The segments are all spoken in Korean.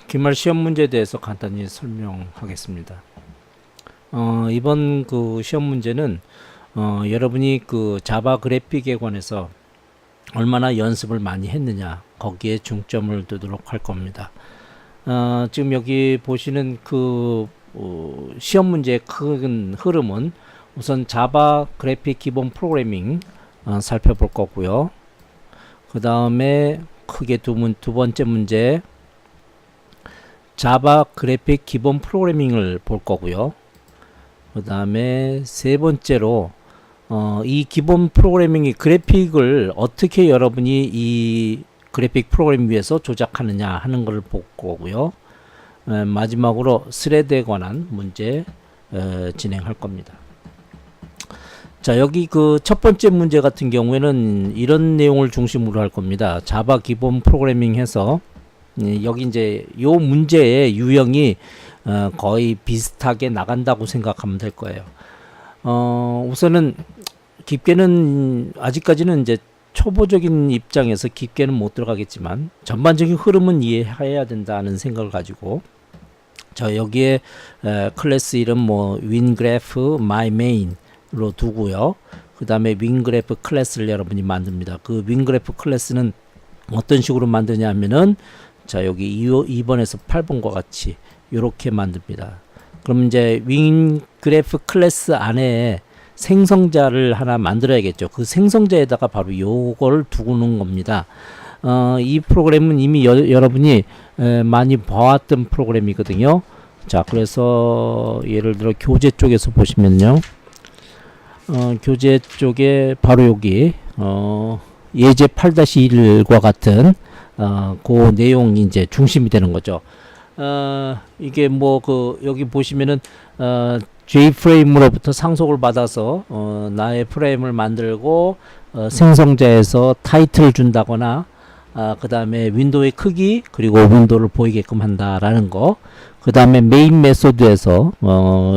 기말 시험 문제에 대해서 간단히 설명하겠습니다. 이번 그 시험 문제는 여러분이 그 자바 그래픽에 관해서 얼마나 연습을 많이 했느냐 거기에 중점을 두도록 할 겁니다. 지금 여기 보시는 그 시험 문제의 큰 흐름은 우선 자바 그래픽 기본 프로그래밍 살펴볼 거고요. 그 다음에 크게 두 번째 문제 자바 그래픽 기본 프로그래밍을 볼 거고요. 그 다음에 세 번째로 이 기본 프로그래밍의 그래픽을 어떻게 여러분이 이 그래픽 프로그램 위에서 조작하느냐 하는 걸 볼 거고요. 마지막으로 스레드에 관한 문제 진행할 겁니다. 자, 여기 그 첫 번째 문제 같은 경우에는 이런 내용을 중심으로 할 겁니다. 자바 기본 프로그래밍 해서 여기 이제 요 문제의 유형이 거의 비슷하게 나간다고 생각하면 될 거예요. 우선은 깊게는 아직까지는 이제 초보적인 입장에서 깊게는 못 들어가겠지만 전반적인 흐름은 이해해야 된다는 생각을 가지고 저 여기에 클래스 이름 뭐 윈그래프 마이메인으로 두고요. 그 다음에 윈그래프 클래스를 여러분이 만듭니다. 그 윈그래프 클래스는 어떤 식으로 만드냐 하면은 자 여기 2번에서 8번과 같이 이렇게 만듭니다. 그럼 이제 윈그래프 클래스 안에 생성자를 하나 만들어야겠죠. 그 생성자에다가 바로 요걸 두는 겁니다. 이 프로그램은 이미 여러분이 많이 봐왔던 프로그램이거든요. 자, 그래서 예를 들어 교재 쪽에서 보시면요. 교재 쪽에 바로 여기 예제 8-1과 같은 그 내용이 이제 중심이 되는 거죠. 이게 뭐 그 여기 보시면은 J프레임으로부터 상속을 받아서 나의 프레임을 만들고 생성자에서 타이틀을 준다거나 그 다음에 윈도우의 크기 그리고 윈도우를 보이게끔 한다라는 거. 그 다음에 메인 메소드에서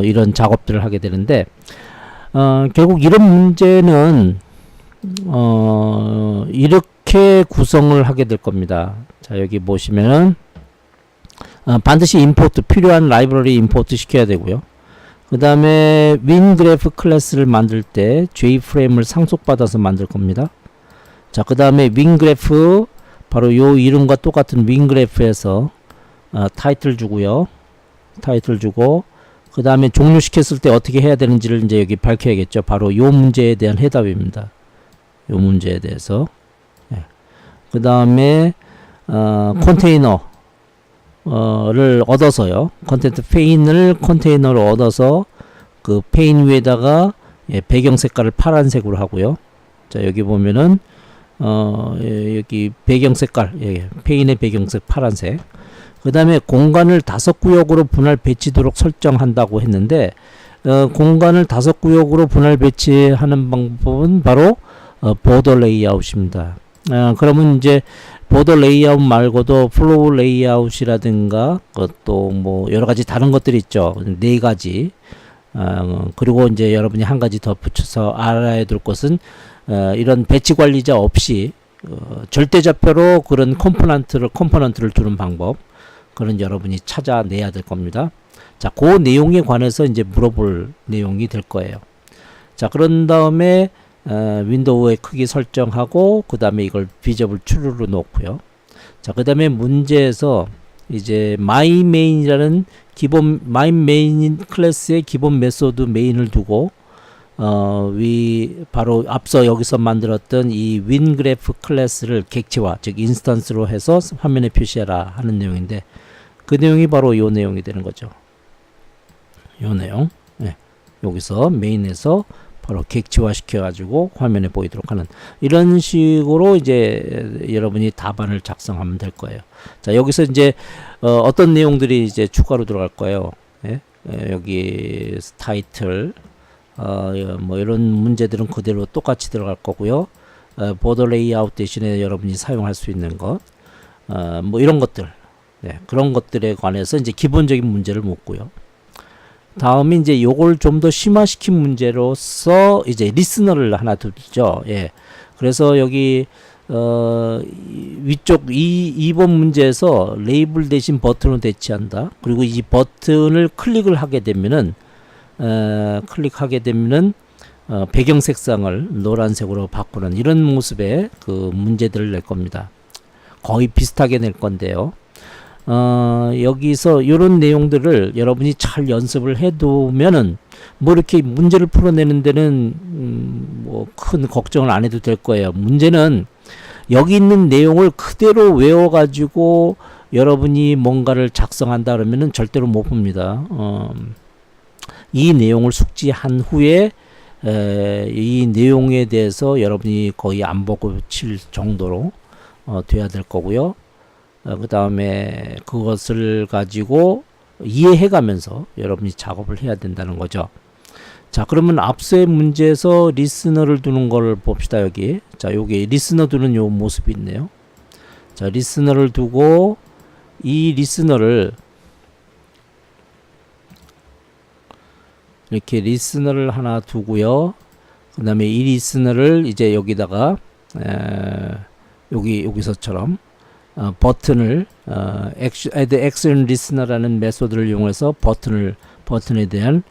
이런 작업들을 하게 되는데 결국 이런 문제는 이렇게 구성을 하게 될 겁니다. 자, 여기 보시면은 반드시 임포트 필요한 라이브러리 임포트 시켜야 되고요. 그 다음에 윈그래프 클래스를 만들 때 J프레임을 상속받아서 만들 겁니다. 자, 그 다음에 윈그래프 바로 요 이름과 똑같은 윈그래프에서 타이틀 주고요. 타이틀 주고 그 다음에 종료시켰을 때 어떻게 해야 되는지를 이제 여기 밝혀야겠죠. 바로 요 문제에 대한 해답입니다. 요 문제에 대해서. 그 다음에 컨테이너 를 얻어서요. 컨텐트 페인을 컨테이너로 얻어서 그 페인 위에다가 배경 색깔을 파란색으로 하고요. 자, 여기 보면은 여기 배경 색깔 페인의 배경색 파란색. 그 다음에 공간을 5구역으로 분할 배치도록 설정한다고 했는데 공간을 5구역으로 분할 배치하는 방법은 바로 보더 레이아웃입니다. 그러면 이제 보더 레이아웃 말고도 플로우 레이아웃이라든가 또 뭐 여러 가지 다른 것들이 있죠. 4가지. 그리고 이제 여러분이 한 가지 더 붙여서 알아야 될 것은 이런 배치 관리자 없이 절대좌표로 그런 컴포넌트를 두는 방법. 그런 여러분이 찾아내야 될 겁니다. 자, 그 내용에 관해서 이제 물어볼 내용이 될 거예요. 자, 그런 다음에 윈도우의 크기 설정하고 그 다음에 이걸 비저블 true로 놓고요. 자, 그 다음에 문제에서 이제 myMain이라는 기본 myMain 클래스의 기본 메소드 메인을 두고 바로 앞서 여기서 만들었던 이 윈그래프 클래스를 객체화 즉 인스턴스로 해서 화면에 표시해라 하는 내용인데 그 내용이 바로 요 내용이 되는 거죠. 요 내용. 여기서 메인에서 바로 객체화 시켜가지고 화면에 보이도록 하는 이런 식으로 이제 여러분이 답안을 작성하면 될 거예요. 자, 여기서 이제 어떤 내용들이 이제 추가로 들어갈 거예요. 여기 타이틀 뭐 이런 문제들은 그대로 똑같이 들어갈 거고요. 보더 레이아웃 대신에 여러분이 사용할 수 있는 것, 뭐 이런 것들, 그런 것들에 관해서 이제 기본적인 문제를 묻고요. 다음에 이제 요걸 좀 더 심화시킨 문제로서 이제 리스너를 하나 두죠. 그래서 여기 위쪽 2번 문제에서 레이블 대신 버튼을 대체한다. 그리고 이 버튼을 클릭을 하게 되면은 배경 색상을 노란색으로 바꾸는 이런 모습의 그 문제들을 낼 겁니다. 거의 비슷하게 낼 건데요. 여기서 이런 내용들을 여러분이 잘 연습을 해두면은 뭐 이렇게 문제를 풀어내는 데는 뭐 큰 걱정을 안 해도 될 거예요. 문제는 여기 있는 내용을 그대로 외워가지고 여러분이 뭔가를 작성한다 그러면은 절대로 못 봅니다. 이 내용을 숙지한 후에 이 내용에 대해서 여러분이 거의 안 보고 칠 정도로 돼야 될 거고요. 그 다음에 그것을 가지고 이해해 가면서 여러분이 작업을 해야 된다는 거죠. 자, 그러면 앞서의 문제에서 리스너를 두는 걸 봅시다. 여기. 자, 여기 리스너 두는 요 모습이 있네요. 자, 리스너를 두고 이 리스너를 이렇게 리스너를 하나 두고요. 그 다음에 이 리스너를 이제 여기다가 여기서처럼 버튼을 add action listener라는 메소드를 이용해서 버튼에 대한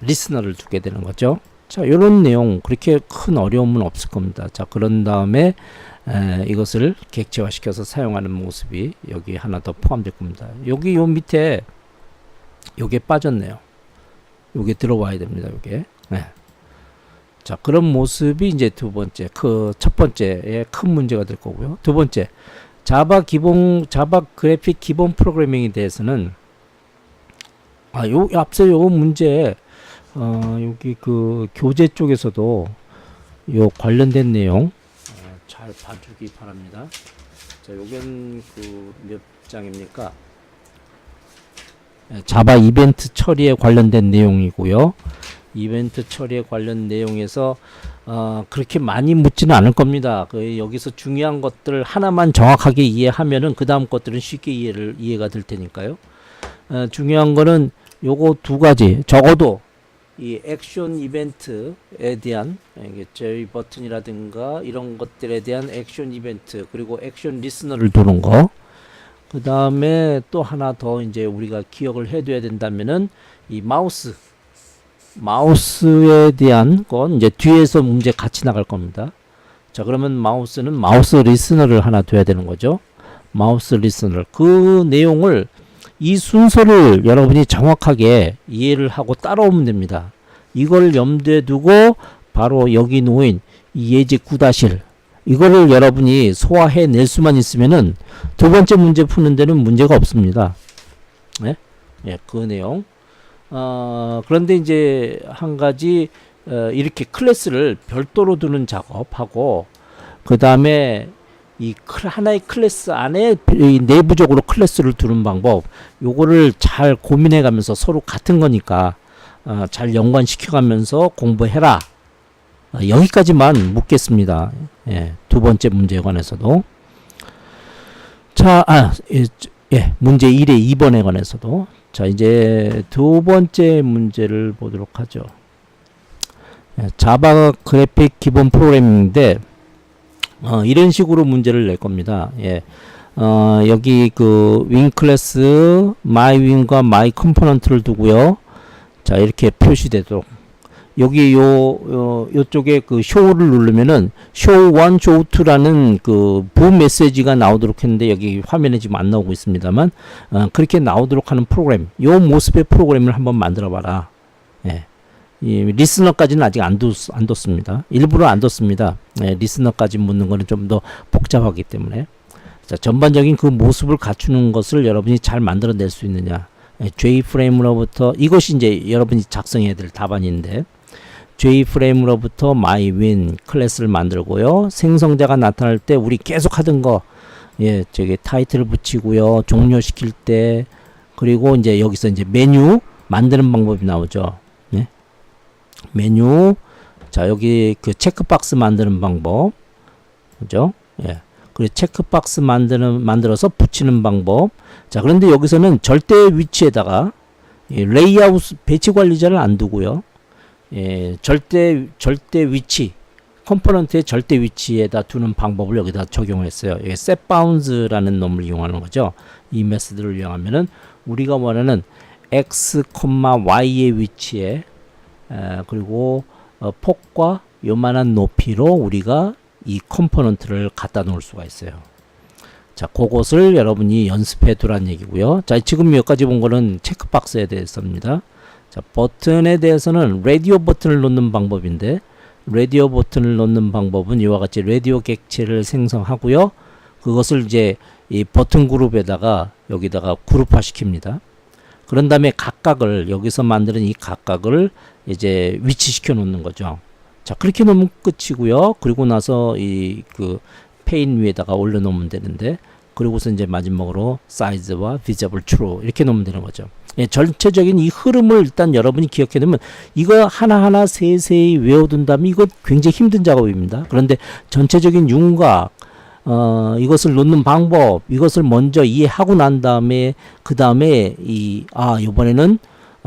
리스너를 두게 되는 거죠. 자, 요런 내용 그렇게 큰 어려움은 없을 겁니다. 자, 그런 다음에 이것을 객체화 시켜서 사용하는 모습이 여기 하나 더 포함될 겁니다. 여기 요 밑에 요게 빠졌네요. 요게 들어와야 됩니다. 요게. 네. 자, 그런 모습이 이제 두 번째, 첫 번째의 큰 문제가 될 거고요. 두 번째, 자바 그래픽 기본 프로그래밍에 대해서는 앞서 요 문제 여기 그 교재 쪽에서도 요 관련된 내용 잘 봐주기 바랍니다. 자, 요건 그 몇 장입니까? 자바 이벤트 처리에 관련된 내용이고요. 이벤트 처리에 관련 내용에서 그렇게 많이 묻지는 않을 겁니다. 여기서 중요한 것들 하나만 정확하게 이해하면은 그 다음 것들은 쉽게 이해가 될 테니까요. 중요한 거는 요거 두 가지, 적어도 이 액션 이벤트에 대한 제이 버튼이라든가 이런 것들에 대한 액션 이벤트, 그리고 액션 리스너를 두는 거, 그 다음에 또 하나 더 이제 우리가 기억을 해둬야 된다면은 이 마우스에 대한 건 이제 뒤에서 문제 같이 나갈 겁니다. 자, 그러면 마우스는 마우스 리스너를 하나 둬야 되는 거죠. 마우스 리스너를, 그 내용을 이 순서를 여러분이 정확하게 이해를 하고 따라오면 됩니다. 이걸 염두에 두고 바로 여기 놓인 이 예제 9-1 이거를 여러분이 소화해 낼 수만 있으면은 두 번째 문제 푸는 데는 문제가 없습니다. 네? 예, 그 내용. 그런데 이제 한 가지 이렇게 클래스를 별도로 두는 작업하고, 그 다음에 이 하나의 클래스 안에 내부적으로 클래스를 두는 방법, 요거를 잘 고민해 가면서 서로 같은 거니까 잘 연관시켜 가면서 공부해라. 여기까지만 묻겠습니다. 예, 두 번째 문제에 관해서도. 자, 문제 1의 2번에 관해서도. 자, 이제 두 번째 문제를 보도록 하죠. 자바 그래픽 기본 프로그래밍인데 이런 식으로 문제를 낼 겁니다. 예. 여기 그 윈 클래스 마이 윈과 마이 컴포넌트를 두고요. 자, 이렇게 표시되도록. 여기 요쪽에 그 쇼를 누르면은 show1, show2라는 그 부 메시지가 나오도록 했는데 여기 화면에 지금 안 나오고 있습니다만 그렇게 나오도록 하는 프로그램, 요 모습의 프로그램을 한번 만들어 봐라. 예. 이 리스너까지는 아직 안 뒀습니다. 일부러 안 뒀습니다. 예, 리스너까지 묻는 거는 좀 더 복잡하기 때문에. 자, 전반적인 그 모습을 갖추는 것을 여러분이 잘 만들어낼 수 있느냐. J프레임으로부터, 이것이 이제 여러분이 작성해야 될 답안인데, J프레임으로부터 myWin 클래스를 만들고요. 생성자가 나타날 때 우리 계속 하던 거, 예, 저기 타이틀을 붙이고요. 종료시킬 때, 그리고 이제 여기서 이제 메뉴 만드는 방법이 나오죠. 예. 메뉴. 자, 여기 그 체크박스 만드는 방법. 그죠? 예. 그리고 체크박스 만들어서 붙이는 방법. 자, 그런데 여기서는 절대 위치에다가 레이아웃 배치 관리자를 안 두고요. 예, 절대 위치 컴포넌트의 절대 위치에다 두는 방법을 여기다 적용했어요. 이게 set bounds라는 놈을 이용하는 거죠. 이 메소드를 이용하면은 우리가 원하는 x, y의 위치에 그리고 폭과 요만한 높이로 우리가 이 컴포넌트를 갖다 놓을 수가 있어요. 자, 그것을 여러분이 연습해 두란 얘기고요. 자, 지금 여기까지 본 거는 체크박스에 대해서입니다. 자, 버튼에 대해서는 라디오 버튼을 놓는 방법인데, 라디오 버튼을 놓는 방법은 이와 같이 라디오 객체를 생성하고요. 그것을 이제 이 버튼 그룹에다가 여기다가 그룹화 시킵니다. 그런 다음에 각각을 여기서 만드는 이 각각을 이제 위치시켜 놓는 거죠. 자, 그렇게 놓으면 끝이고요. 그리고 나서 이 그 페인 위에다가 올려 놓으면 되는데, 그리고서 이제 마지막으로 사이즈와 visible true 이렇게 놓으면 되는 거죠. 예, 전체적인 이 흐름을 일단 여러분이 기억해 두면 이거 하나하나 세세히 외워둔다면 이거 굉장히 힘든 작업입니다. 그런데 전체적인 윤곽 이것을 놓는 방법 이것을 먼저 이해하고 난 다음에 그 다음에 이번에는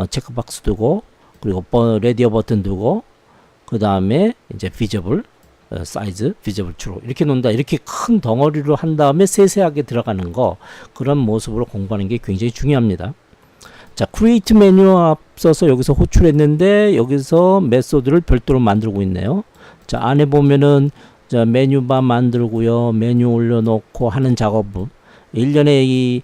체크박스 두고 그리고 라디오 버튼 두고 그 다음에 이제 visible 사이즈, visible true 이렇게 놓는다. 이렇게 큰 덩어리로 한 다음에 세세하게 들어가는 거 그런 모습으로 공부하는 게 굉장히 중요합니다. 자, create 메뉴 앞서서 여기서 호출했는데 여기서 메소드를 별도로 만들고 있네요. 자, 안에 보면은 자, 메뉴바 만들고요. 메뉴 올려놓고 하는 작업은 일련의 이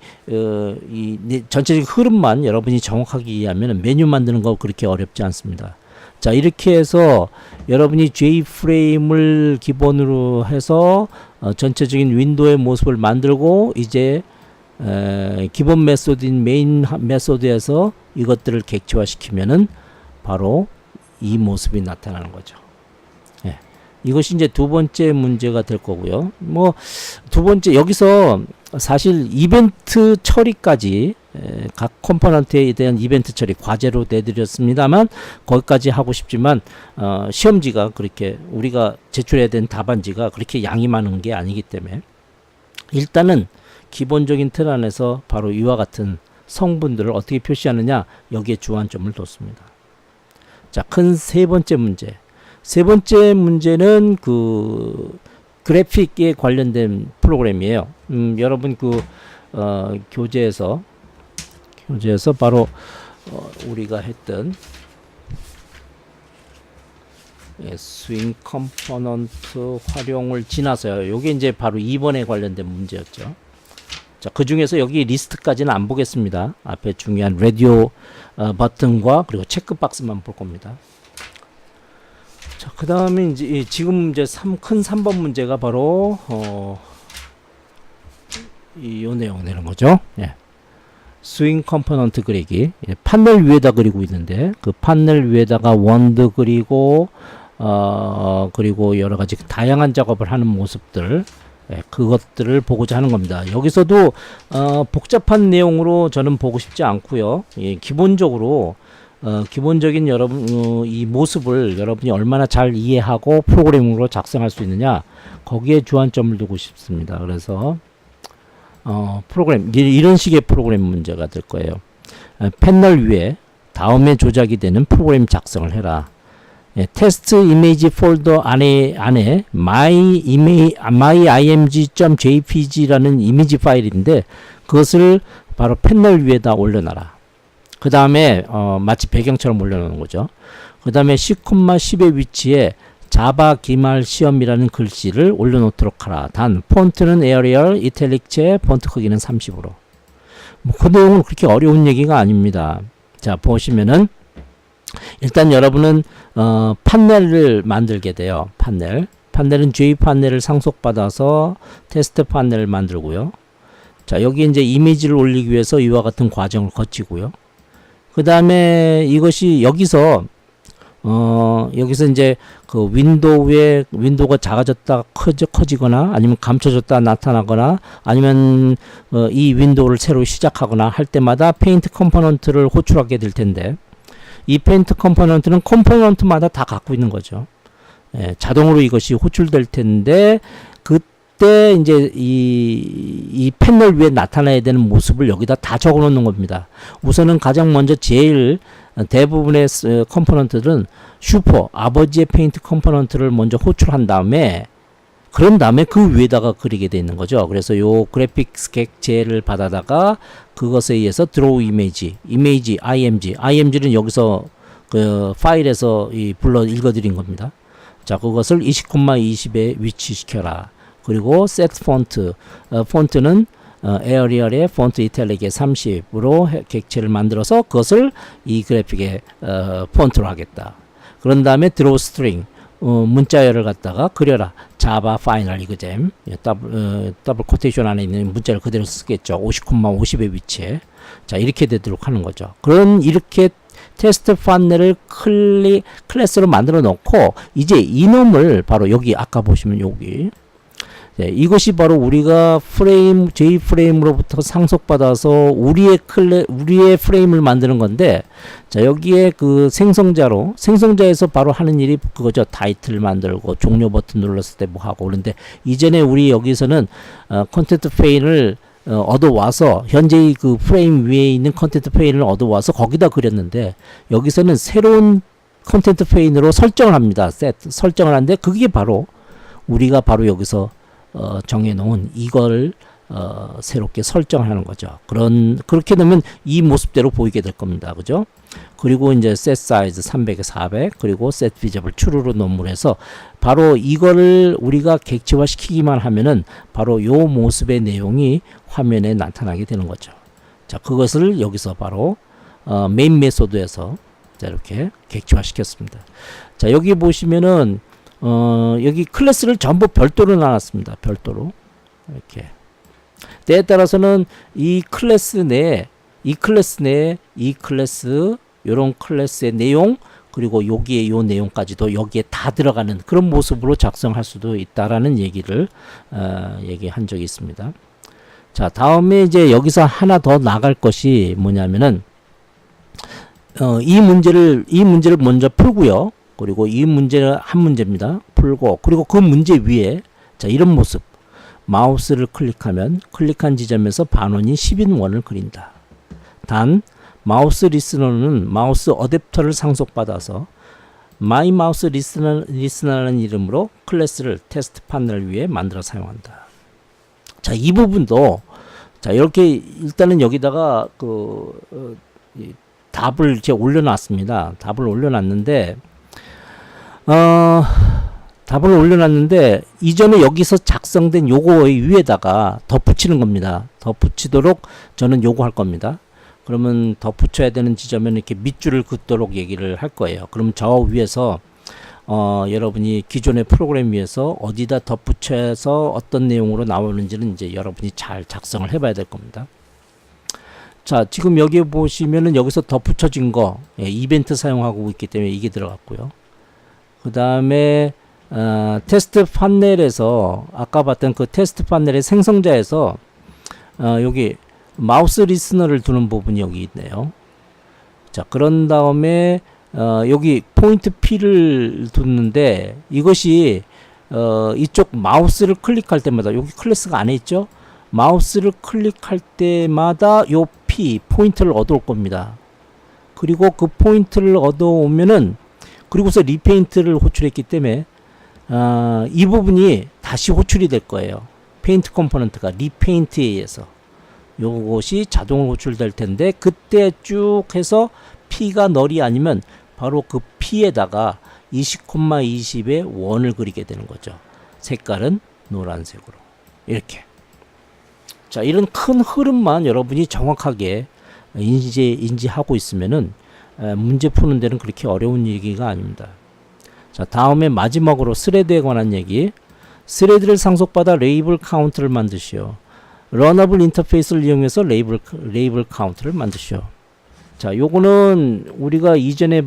전체적인 흐름만 여러분이 정확하게 이해하면 메뉴 만드는 거 그렇게 어렵지 않습니다. 자, 이렇게 해서 여러분이 J프레임을 기본으로 해서 전체적인 윈도우의 모습을 만들고 이제 기본 메소드인 메인 메소드에서 이것들을 객체화 시키면은 바로 이 모습이 나타나는 거죠. 예. 이것이 이제 두 번째 문제가 될 거고요. 뭐 두 번째 여기서 사실 이벤트 처리까지 각 컴포넌트에 대한 이벤트 처리 과제로 내드렸습니다만 거기까지 하고 싶지만 시험지가 그렇게 우리가 제출해야 되는 답안지가 그렇게 양이 많은 게 아니기 때문에 일단은 기본적인 틀 안에서 바로 이와 같은 성분들을 어떻게 표시하느냐 여기에 주안점을 뒀습니다. 자, 큰 세 번째 문제. 세 번째 문제는 그 그래픽에 관련된 프로그램이에요. 여러분 그 교재에서 바로 우리가 했던 스윙 컴포넌트 활용을 지나서요. 요게 이제 바로 2번에 관련된 문제였죠. 자, 그 중에서 여기 리스트까지는 안 보겠습니다. 앞에 중요한 라디오 버튼과 그리고 체크박스만 볼 겁니다. 자, 그 다음에 이제 지금 이제 큰 3번 문제가 바로 요 내용 내는 거죠. 예. 스윙 컴포넌트 그리기. 예, 판넬 위에다 그리고 있는데 그 판넬 위에다가 원드 그리고 그리고 여러 가지 다양한 작업을 하는 모습들. 예, 그것들을 보고자 하는 겁니다. 여기서도 복잡한 내용으로 저는 보고 싶지 않고요. 예, 기본적으로 기본적인 여러분 이 모습을 여러분이 얼마나 잘 이해하고 프로그래밍으로 작성할 수 있느냐 거기에 주안점을 두고 싶습니다. 그래서 프로그램 이런 식의 프로그램 문제가 될 거예요. 패널 위에 다음에 조작이 되는 프로그램 작성을 해라. 예, 테스트 이미지 폴더 안에 myimg.jpg라는 이미지 파일인데 그것을 바로 패널 위에다 올려놔라. 그 다음에 마치 배경처럼 올려놓는 거죠. 그 다음에 C,10의 위치에 자바 기말 시험이라는 글씨를 올려놓도록 하라. 단 폰트는 에어리얼, 이탈릭체, 폰트 크기는 30으로. 뭐 그 내용은 그렇게 어려운 얘기가 아닙니다. 자, 보시면은 일단 여러분은 판넬을 만들게 돼요. 판넬은 J 판넬을 상속받아서 테스트 판넬을 만들고요. 자, 여기 이제 이미지를 올리기 위해서 이와 같은 과정을 거치고요. 그 다음에 이것이 여기서 이제 그 윈도우가 작아졌다 커지거나 아니면 감춰졌다 나타나거나 아니면 이 윈도우를 새로 시작하거나 할 때마다 페인트 컴포넌트를 호출하게 될 텐데 이 페인트 컴포넌트는 컴포넌트마다 다 갖고 있는 거죠. 예, 자동으로 이것이 호출될 텐데 그때 이제 이 패널 위에 나타나야 되는 모습을 여기다 다 적어 놓는 겁니다. 우선은 가장 먼저 제일 대부분의 컴포넌트들은 슈퍼 아버지의 페인트 컴포넌트를 먼저 호출한 다음에 그런 다음에 그 위에다가 그리게 돼 있는 거죠. 그래서 요 그래픽스 객체를 받아다가 그것에 의해서 드로우 이미지 img는 여기서 그 파일에서 불러 읽어드린 겁니다. 자, 그것을 20,20에 위치시켜라. 그리고 set 폰트, 폰트는 에어리얼의 폰트 이탈릭의 30으로 객체를 만들어서 그것을 이 그래픽의 폰트로 하겠다. 그런 다음에 드로우 스트링, 문자열을 갖다가 그려라. 자바 파이널 이그잼, 더블 코테이션 안에 있는 문자를 그대로 쓰겠죠. 50,50의 위치에. 자, 이렇게 되도록 하는 거죠. 그런 이렇게 테스트 판넬을 클래스로 만들어 놓고 이제 이놈을 바로 여기 아까 보시면 여기 이것이 바로 우리가 프레임 J 프레임으로부터 상속받아서 우리의 프레임을 만드는 건데, 자, 여기에 그 생성자에서 바로 하는 일이 그거죠. 타이틀 만들고 종료 버튼 눌렀을 때 뭐 하고. 그런데 이전에 우리 여기서는 컨텐트 페인을 얻어와서 현재 그 프레임 위에 있는 컨텐트 페인을 얻어와서 거기다 그렸는데, 여기서는 새로운 컨텐트 페인으로 설정을 합니다. 설정을 하는데 그게 바로 우리가 바로 여기서 정해놓은 이걸 새롭게 설정하는 거죠. 그렇게 되면 이 모습대로 보이게 될 겁니다. 그죠? 그리고 이제 set size 300에 400 그리고 set visible true로 논문해서 바로 이거를 우리가 객체화 시키기만 하면은 바로 요 모습의 내용이 화면에 나타나게 되는 거죠. 자, 그것을 여기서 바로 메인 메소드에서 이렇게 객체화 시켰습니다. 자, 여기 보시면은 여기 클래스를 전부 별도로 나눴습니다. 별도로. 이렇게. 때에 따라서는 이 클래스 내에, 요런 클래스의 내용, 그리고 여기에 요 내용까지도 여기에 다 들어가는 그런 모습으로 작성할 수도 있다라는 얘기를, 얘기한 적이 있습니다. 자, 다음에 이제 여기서 하나 더 나갈 것이 뭐냐면은, 이 문제를 먼저 풀고요. 그리고 이 문제는 한 문제입니다. 풀고, 그리고 그 문제 위에, 자, 이런 모습. 마우스를 클릭하면 클릭한 지점에서 반원인 10인원을 그린다. 단, 마우스 리스너는 마우스 어댑터를 상속받아서 마이 마우스 리스너라는 이름으로 클래스를 테스트 판넬 위에 만들어 사용한다. 자, 이 부분도, 자, 이렇게 일단은 여기다가 답을 이제 올려놨습니다. 답을 올려놨는데, 이전에 여기서 작성된 요거의 위에다가 덧붙이는 겁니다. 덧붙이도록 저는 요구할 겁니다. 그러면 덧붙여야 되는 지점에는 이렇게 밑줄을 긋도록 얘기를 할 거예요. 그럼 저 위에서 여러분이 기존의 프로그램 위에서 어디다 덧붙여서 어떤 내용으로 나오는지는 이제 여러분이 잘 작성을 해봐야 될 겁니다. 자, 지금 여기 보시면은 여기서 덧붙여진 거, 이벤트 사용하고 있기 때문에 이게 들어갔고요. 그 다음에 테스트 판넬에서 아까 봤던 그 테스트 판넬의 생성자에서 여기 마우스 리스너를 두는 부분이 여기 있네요. 자, 그런 다음에 여기 포인트 P를 두는데 이것이 이쪽 마우스를 클릭할 때마다 여기 클래스가 안에 있죠. 마우스를 클릭할 때마다 요 P 포인트를 얻어올 겁니다. 그리고 그 포인트를 얻어오면은 그리고서 리페인트를 호출했기 때문에 이 부분이 다시 호출이 될 거예요. 페인트 컴포넌트가 리페인트에 의해서 요것이 자동으로 호출될 텐데, 그때 쭉 해서 P가 널이 아니면 바로 그 P에다가 20,20의 원을 그리게 되는 거죠. 색깔은 노란색으로 이렇게. 자, 이런 큰 흐름만 여러분이 정확하게 인지하고 있으면은 문제 푸는 데는 그렇게 어려운 얘기가 아닙니다. 자, 다음에 마지막으로 스레드에 관한 얘기. 스레드를 상속받아 레이블 카운트를 만드시오. 러너블 인터페이스를 이용해서 레이블 카운트를 만드시오. 자, 요거는 우리가 이전에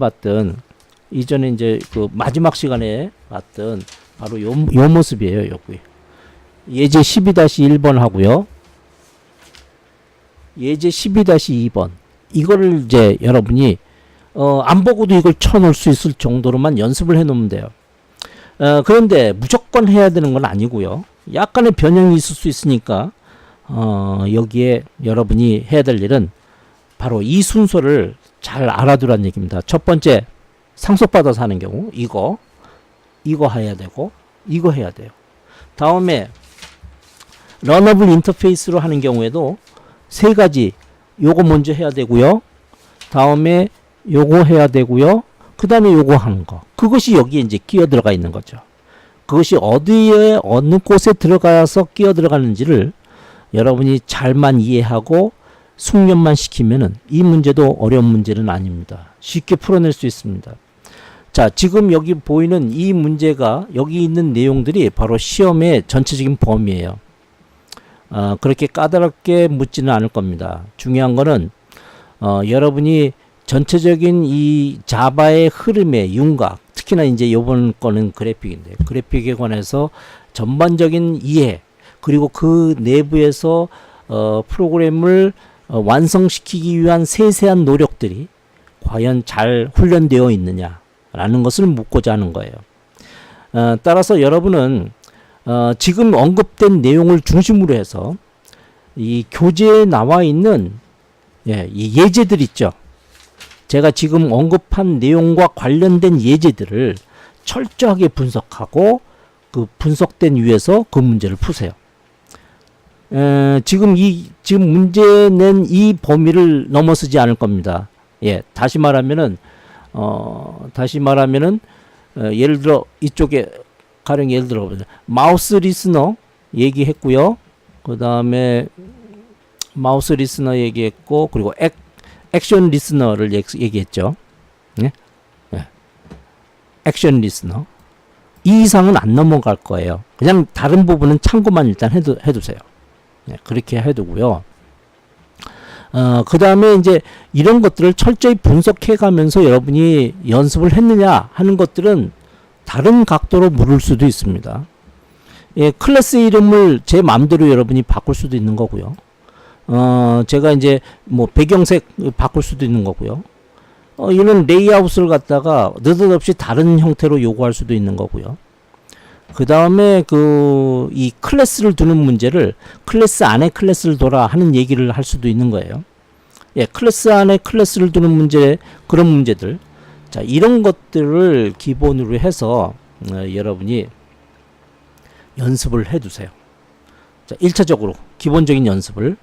이제 그 마지막 시간에 봤던 바로 요 모습이에요. 여기 예제 12-1번 하고요. 예제 12-2번. 이거를 이제 여러분이 안 보고도 이걸 쳐놓을 수 있을 정도로만 연습을 해 놓으면 돼요. 그런데 무조건 해야 되는 건 아니고요. 약간의 변형이 있을 수 있으니까 여기에 여러분이 해야 될 일은 바로 이 순서를 잘 알아두란 얘기입니다. 첫 번째, 상속받아서 하는 경우 이거 해야 되고 이거 해야 돼요. 다음에 러너블 인터페이스로 하는 경우에도 세 가지, 요거 먼저 해야 되고요. 다음에 요거 해야 되고요. 그 다음에 요거 하는 거. 그것이 여기에 이제 끼어 들어가 있는 거죠. 그것이 어디에, 어느 곳에 들어가서 끼어 들어가는지를 여러분이 잘만 이해하고 숙련만 시키면은 이 문제도 어려운 문제는 아닙니다. 쉽게 풀어낼 수 있습니다. 자, 지금 여기 보이는 이 문제가, 여기 있는 내용들이 바로 시험의 전체적인 범위예요. 그렇게 까다롭게 묻지는 않을 겁니다. 중요한 거는 여러분이 전체적인 이 자바의 흐름의 윤곽, 특히나 이제 이번 거는 그래픽인데, 그래픽에 관해서 전반적인 이해, 그리고 그 내부에서 프로그램을 완성시키기 위한 세세한 노력들이 과연 잘 훈련되어 있느냐라는 것을 묻고자 하는 거예요. 따라서 여러분은 지금 언급된 내용을 중심으로 해서 이 교재에 나와 있는 이 예제들 있죠. 제가 지금 언급한 내용과 관련된 예제들을 철저하게 분석하고 그 분석된 위에서 그 문제를 푸세요. 지금 문제 낸 이 범위를 넘어서지 않을 겁니다. 다시 말하면은 예를 들어 이쪽에 가령 예를 들어 마우스 리스너 얘기했고요. 그 다음에 마우스 리스너 얘기했고, 그리고 액션 리스너를 얘기했죠. 액션 리스너. 이 이상은 안 넘어갈 거예요. 그냥 다른 부분은 참고만 일단 해두세요. 그렇게 해두고요. 그 다음에 이제 이런 것들을 철저히 분석해 가면서 여러분이 연습을 했느냐 하는 것들은 다른 각도로 물을 수도 있습니다. 클래스 이름을 제 마음대로 여러분이 바꿀 수도 있는 거고요. 제가 이제 뭐 배경색 바꿀 수도 있는 거고요. 이런 레이아웃을 갖다가 느닷없이 다른 형태로 요구할 수도 있는 거고요. 그 다음에 이 클래스를 두는 문제를 클래스 안에 클래스를 둬라 하는 얘기를 할 수도 있는 거예요. 클래스 안에 클래스를 두는 문제, 그런 문제들. 자, 이런 것들을 기본으로 해서 여러분이 연습을 해 두세요. 자, 1차적으로 기본적인 연습을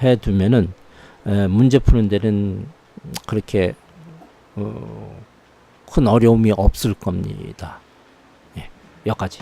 해 두면은 문제 푸는 데는 그렇게 큰 어려움이 없을 겁니다. 여기까지.